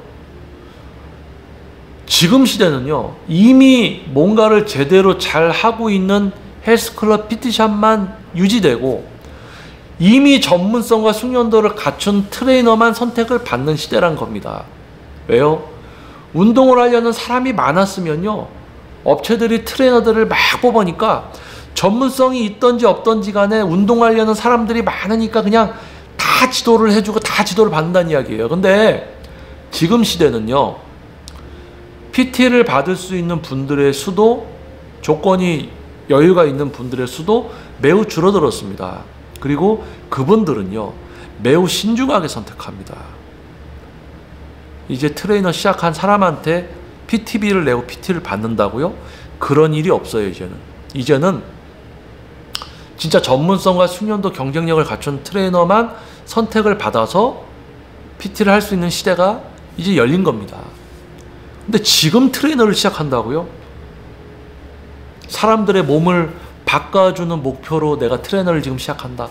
지금 시대는요, 이미 뭔가를 제대로 잘 하고 있는 헬스클럽 PT샵만 유지되고 이미 전문성과 숙련도를 갖춘 트레이너만 선택을 받는 시대란 겁니다. 왜요? 운동을 하려는 사람이 많았으면요, 업체들이 트레이너들을 막 뽑으니까 전문성이 있던지 없던지 간에 운동하려는 사람들이 많으니까 그냥 다 지도를 해주고 다 지도를 받는다는 이야기예요. 근데 지금 시대는요, PT를 받을 수 있는 분들의 수도, 조건이 여유가 있는 분들의 수도 매우 줄어들었습니다. 그리고 그분들은요, 매우 신중하게 선택합니다. 이제 트레이너 시작한 사람한테 PT비를 내고 PT를 받는다고요? 그런 일이 없어요. 이제는 진짜 전문성과 숙련도, 경쟁력을 갖춘 트레이너만 선택을 받아서 PT를 할 수 있는 시대가 이제 열린 겁니다. 근데 지금 트레이너를 시작한다고요? 사람들의 몸을 바꿔주는 목표로 내가 트레이너를 지금 시작한다.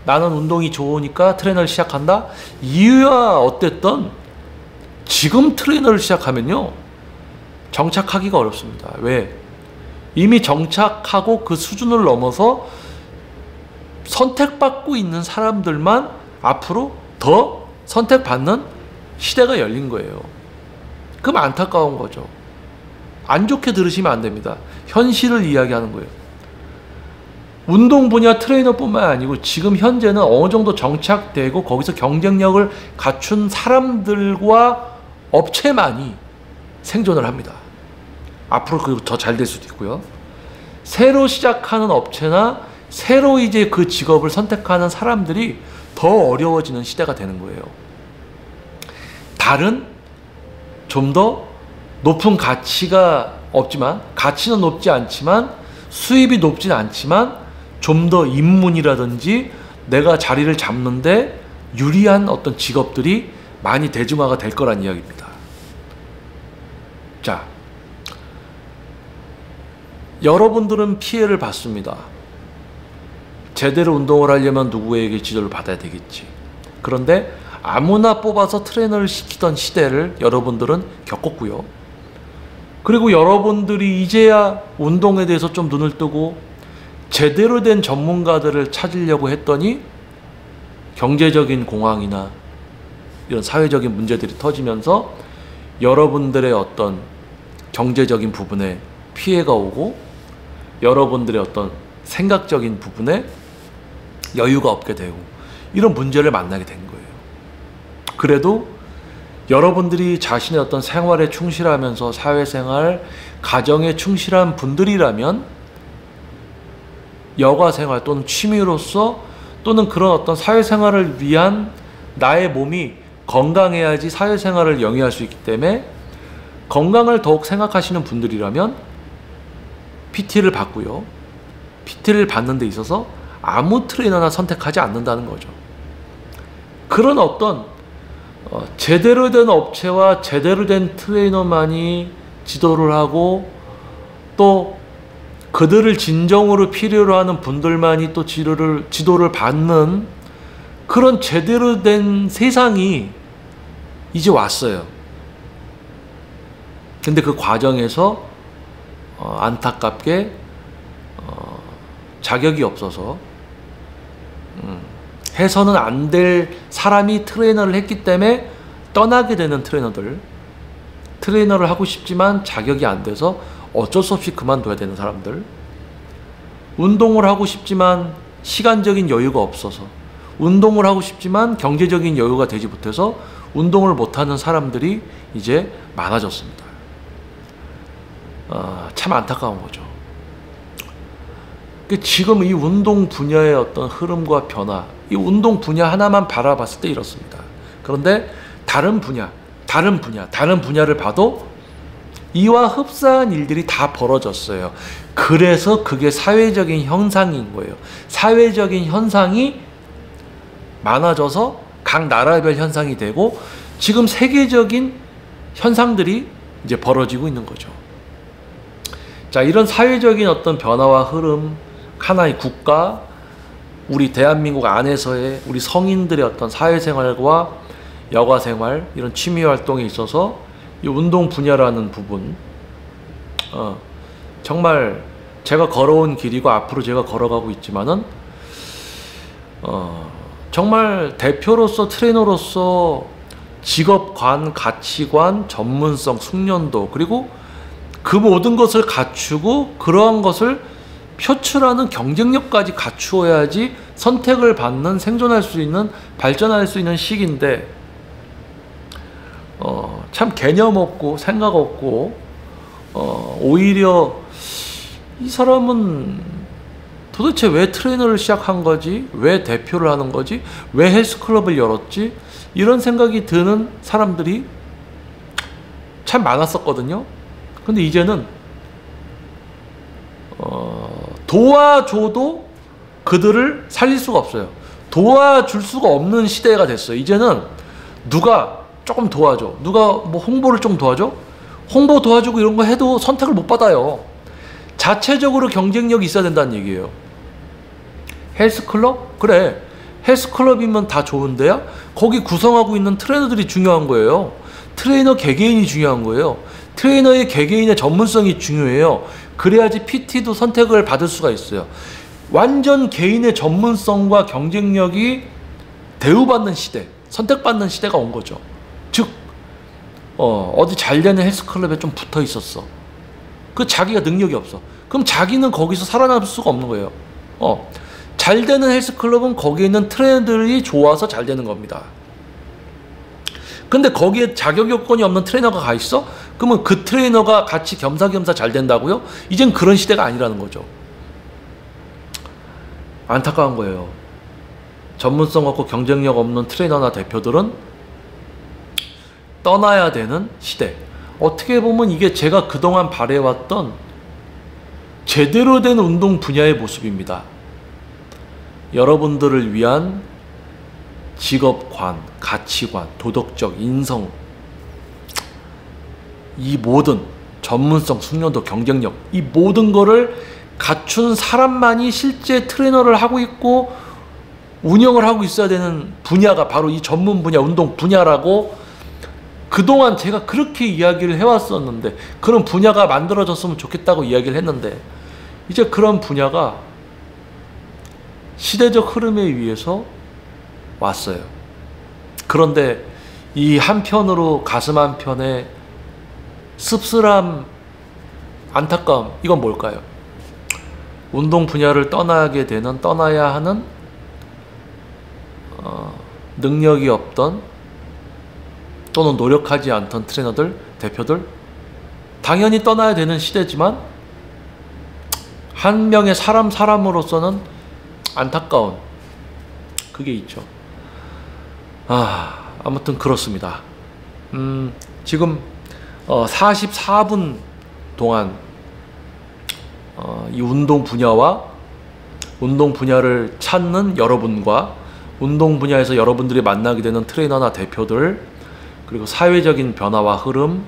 나는 운동이 좋으니까 트레이너를 시작한다. 이유야 어땠든 지금 트레이너를 시작하면요, 정착하기가 어렵습니다. 왜? 이미 정착하고 그 수준을 넘어서 선택받고 있는 사람들만 앞으로 더 선택받는 시대가 열린 거예요. 그럼 안타까운 거죠. 안 좋게 들으시면 안 됩니다. 현실을 이야기하는 거예요. 운동 분야 트레이너뿐만 아니고 지금 현재는 어느 정도 정착되고 거기서 경쟁력을 갖춘 사람들과 업체만이 생존을 합니다. 앞으로 그 더 잘 될 수도 있고요. 새로 시작하는 업체나 새로 이제 그 직업을 선택하는 사람들이 더 어려워지는 시대가 되는 거예요. 다른 좀 더 높은 가치가 없지만, 가치는 높지 않지만 수입이 높진 않지만 좀 더 입문이라든지 내가 자리를 잡는데 유리한 어떤 직업들이 많이 대중화가 될 거란 이야기입니다. 자, 여러분들은 피해를 받습니다. 제대로 운동을 하려면 누구에게 지도를 받아야 되겠지. 그런데 아무나 뽑아서 트레이너를 시키던 시대를 여러분들은 겪었고요. 그리고 여러분들이 이제야 운동에 대해서 좀 눈을 뜨고 제대로 된 전문가들을 찾으려고 했더니 경제적인 공황이나 이런 사회적인 문제들이 터지면서 여러분들의 어떤 경제적인 부분에 피해가 오고 여러분들의 어떤 생각적인 부분에 여유가 없게 되고 이런 문제를 만나게 된 거예요. 그래도 여러분들이 자신의 어떤 생활에 충실하면서 사회생활, 가정에 충실한 분들이라면 여가생활 또는 취미로서 또는 그런 어떤 사회생활을 위한 나의 몸이 건강해야지 사회생활을 영위할 수 있기 때문에 건강을 더욱 생각하시는 분들이라면 PT를 받고요. PT를 받는 데 있어서 아무 트레이너나 선택하지 않는다는 거죠. 그런 어떤 제대로 된 업체와 제대로 된 트레이너만이 지도를 하고 또 그들을 진정으로 필요로 하는 분들만이 또 지도를 받는 그런 제대로 된 세상이 이제 왔어요. 근데 그 과정에서 안타깝게 자격이 없어서 해서는 안 될 사람이 트레이너를 했기 때문에 떠나게 되는 트레이너들, 트레이너를 하고 싶지만 자격이 안 돼서 어쩔 수 없이 그만둬야 되는 사람들, 운동을 하고 싶지만 시간적인 여유가 없어서, 운동을 하고 싶지만 경제적인 여유가 되지 못해서 운동을 못하는 사람들이 이제 많아졌습니다. 참 안타까운 거죠. 지금 이 운동 분야의 어떤 흐름과 변화, 이 운동 분야 하나만 바라봤을 때 이렇습니다. 그런데 다른 분야를 봐도 이와 흡사한 일들이 다 벌어졌어요. 그래서 그게 사회적인 현상인 거예요. 사회적인 현상이 많아져서 각 나라별 현상이 되고 지금 세계적인 현상들이 이제 벌어지고 있는 거죠. 자, 이런 사회적인 어떤 변화와 흐름, 하나의 국가, 우리 대한민국 안에서의 우리 성인들의 어떤 사회생활과 여가생활, 이런 취미활동에 있어서 이 운동 분야라는 부분, 정말 제가 걸어온 길이고 앞으로 제가 걸어가고 있지만은 정말 대표로서, 트레이너로서 직업관, 가치관, 전문성, 숙련도, 그리고 그 모든 것을 갖추고 그러한 것을 표출하는 경쟁력까지 갖추어야지 선택을 받는, 생존할 수 있는, 발전할 수 있는 시기인데 참 개념 없고 생각 없고 오히려 이 사람은 도대체 왜 트레이너를 시작한 거지? 왜 대표를 하는 거지? 왜 헬스클럽을 열었지? 이런 생각이 드는 사람들이 참 많았었거든요. 근데 이제는 도와줘도 그들을 살릴 수가 없어요. 도와줄 수가 없는 시대가 됐어요. 이제는 누가 조금 도와줘, 누가 뭐 홍보를 좀 도와줘, 홍보 도와주고 이런 거 해도 선택을 못 받아요. 자체적으로 경쟁력이 있어야 된다는 얘기예요. 헬스클럽? 그래, 헬스클럽이면 다 좋은데요, 거기 구성하고 있는 트레이너들이 중요한 거예요. 트레이너 개개인이 중요한 거예요. 트레이너의 개개인의 전문성이 중요해요. 그래야지 PT도 선택을 받을 수가 있어요. 완전 개인의 전문성과 경쟁력이 대우받는 시대, 선택받는 시대가 온 거죠. 즉 어디 잘되는 헬스클럽에 좀 붙어 있었어. 그 자기가 능력이 없어. 그럼 자기는 거기서 살아남을 수가 없는 거예요. 잘되는 헬스클럽은 거기에 있는 트레이너들이 좋아서 잘 되는 겁니다. 근데 거기에 자격 요건이 없는 트레이너가 가 있어? 그러면 그 트레이너가 같이 겸사겸사 잘 된다고요? 이젠 그런 시대가 아니라는 거죠. 안타까운 거예요. 전문성 없고 경쟁력 없는 트레이너나 대표들은 떠나야 되는 시대. 어떻게 보면 이게 제가 그동안 바래왔던 제대로 된 운동 분야의 모습입니다. 여러분들을 위한 직업관, 가치관, 도덕적, 인성, 이 모든 전문성, 숙련도, 경쟁력, 이 모든 거를 갖춘 사람만이 실제 트레이너를 하고 있고 운영을 하고 있어야 되는 분야가 바로 이 전문 분야, 운동 분야라고 그동안 제가 그렇게 이야기를 해왔었는데, 그런 분야가 만들어졌으면 좋겠다고 이야기를 했는데, 이제 그런 분야가 시대적 흐름에 의해서 왔어요. 그런데 이 한편으로 가슴 한편에 씁쓸함, 안타까움, 이건 뭘까요? 운동 분야를 떠나야 하는 능력이 없던 또는 노력하지 않던 트레이너들, 대표들, 당연히 떠나야 되는 시대지만 한 명의 사람으로서는 안타까운 그게 있죠. 아무튼 그렇습니다. 지금 44분 동안 이 운동 분야와 운동 분야를 찾는 여러분과 운동 분야에서 여러분들이 만나게 되는 트레이너나 대표들, 그리고 사회적인 변화와 흐름,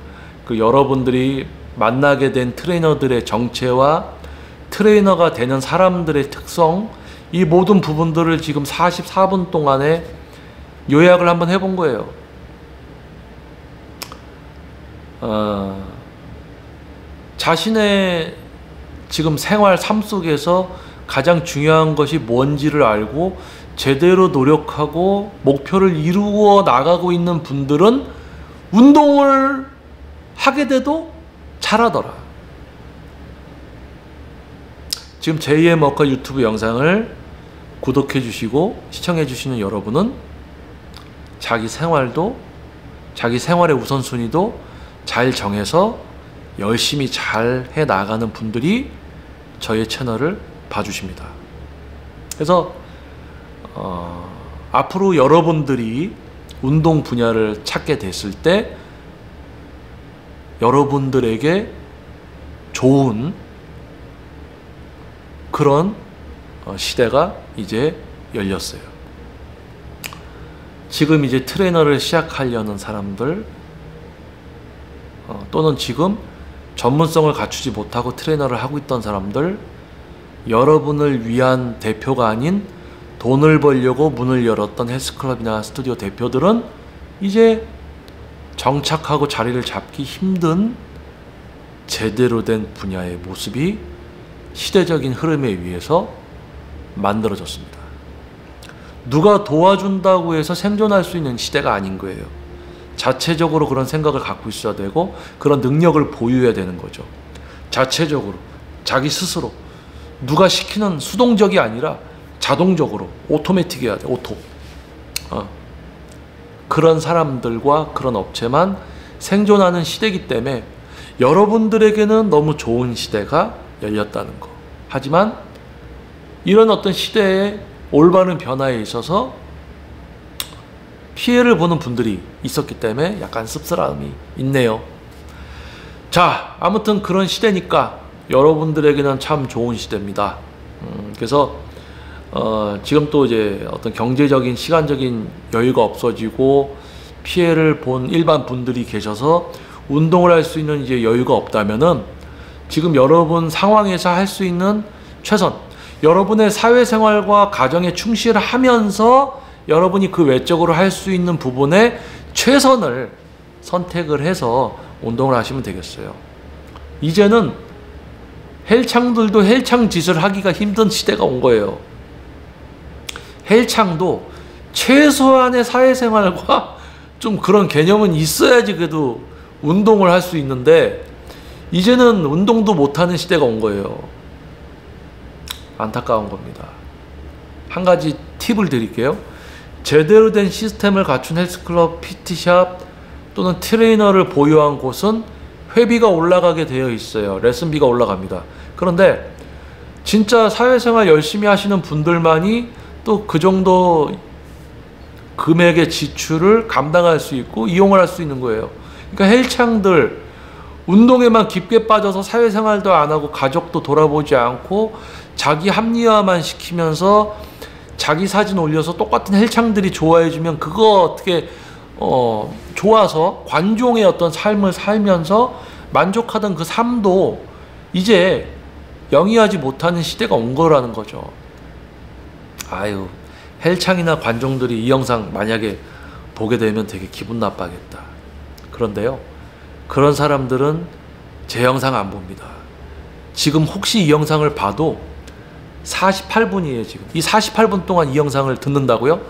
그 여러분들이 만나게 된 트레이너들의 정체와 트레이너가 되는 사람들의 특성, 이 모든 부분들을 지금 44분 동안에 요약을 한번 해본 거예요. 자신의 지금 생활 삶 속에서 가장 중요한 것이 뭔지를 알고 제대로 노력하고 목표를 이루어 나가고 있는 분들은 운동을 하게 돼도 잘하더라. 지금 제2의 머커 유튜브 영상을 구독해 주시고 시청해 주시는 여러분은 자기 생활도, 자기 생활의 우선순위도 잘 정해서 열심히 잘 해 나가는 분들이 저의 채널을 봐주십니다. 그래서 앞으로 여러분들이 운동 분야를 찾게 됐을 때 여러분들에게 좋은 그런 시대가 이제 열렸어요. 지금 이제 트레이너를 시작하려는 사람들, 또는 지금 전문성을 갖추지 못하고 트레이너를 하고 있던 사람들, 여러분을 위한 대표가 아닌 돈을 벌려고 문을 열었던 헬스클럽이나 스튜디오 대표들은 이제 정착하고 자리를 잡기 힘든 제대로 된 분야의 모습이 시대적인 흐름에 의해서 만들어졌습니다. 누가 도와준다고 해서 생존할 수 있는 시대가 아닌 거예요. 자체적으로 그런 생각을 갖고 있어야 되고 그런 능력을 보유해야 되는 거죠. 자체적으로, 자기 스스로. 누가 시키는 수동적이 아니라 자동적으로, 오토매틱해야 돼, 오토. 그런 사람들과 그런 업체만 생존하는 시대이기 때문에 여러분들에게는 너무 좋은 시대가 열렸다는 거. 하지만 이런 어떤 시대의 올바른 변화에 있어서 피해를 보는 분들이 있었기 때문에 약간 씁쓸함이 있네요. 자, 아무튼 그런 시대니까 여러분들에게는 참 좋은 시대입니다. 그래서 지금 또 이제 어떤 경제적인 시간적인 여유가 없어지고 피해를 본 일반 분들이 계셔서 운동을 할 수 있는 이제 여유가 없다면은 지금 여러분 상황에서 할 수 있는 최선, 여러분의 사회생활과 가정에 충실하면서 여러분이 그 외적으로 할 수 있는 부분에 최선을 선택을 해서 운동을 하시면 되겠어요. 이제는 헬창들도 헬창 짓을 하기가 힘든 시대가 온 거예요. 헬창도 최소한의 사회생활과 좀 그런 개념은 있어야지 그래도 운동을 할 수 있는데 이제는 운동도 못하는 시대가 온 거예요. 안타까운 겁니다. 한 가지 팁을 드릴게요. 제대로 된 시스템을 갖춘 헬스클럽, PT샵 또는 트레이너를 보유한 곳은 회비가 올라가게 되어 있어요. 레슨비가 올라갑니다. 그런데 진짜 사회생활 열심히 하시는 분들만이 또 그 정도 금액의 지출을 감당할 수 있고 이용을 할 수 있는 거예요. 그러니까 헬창들 운동에만 깊게 빠져서 사회생활도 안 하고 가족도 돌아보지 않고 자기 합리화만 시키면서 자기 사진 올려서 똑같은 헬창들이 좋아해주면 그거 어떻게 좋아서 관종의 어떤 삶을 살면서 만족하던 그 삶도 이제 영위하지 못하는 시대가 온 거라는 거죠. 아유, 헬창이나 관종들이 이 영상 만약에 보게 되면 되게 기분 나빠겠다. 그런데요, 그런 사람들은 제 영상 안 봅니다. 지금 혹시 이 영상을 봐도 48분이에요. 지금 이 48분 동안 이 영상을 듣는다고요?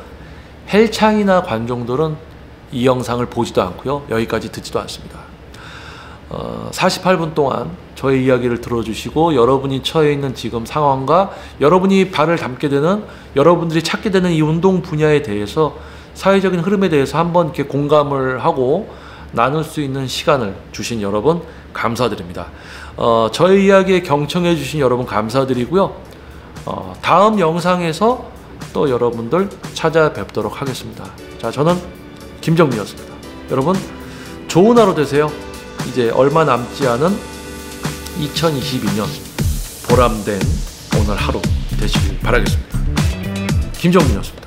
헬창이나 관종들은 이 영상을 보지도 않고요, 여기까지 듣지도 않습니다. 48분 동안 저의 이야기를 들어주시고 여러분이 처해 있는 지금 상황과 여러분이 발을 담게 되는, 여러분들이 찾게 되는 이 운동 분야에 대해서, 사회적인 흐름에 대해서 한번 이렇게 공감을 하고 나눌 수 있는 시간을 주신 여러분 감사드립니다. 저의 이야기에 경청해 주신 여러분 감사드리고요. 다음 영상에서 또 여러분들 찾아뵙도록 하겠습니다. 자, 저는 김정민이었습니다. 여러분 좋은 하루 되세요. 이제 얼마 남지 않은 2022년 보람된 오늘 하루 되시길 바라겠습니다. 김정민이었습니다.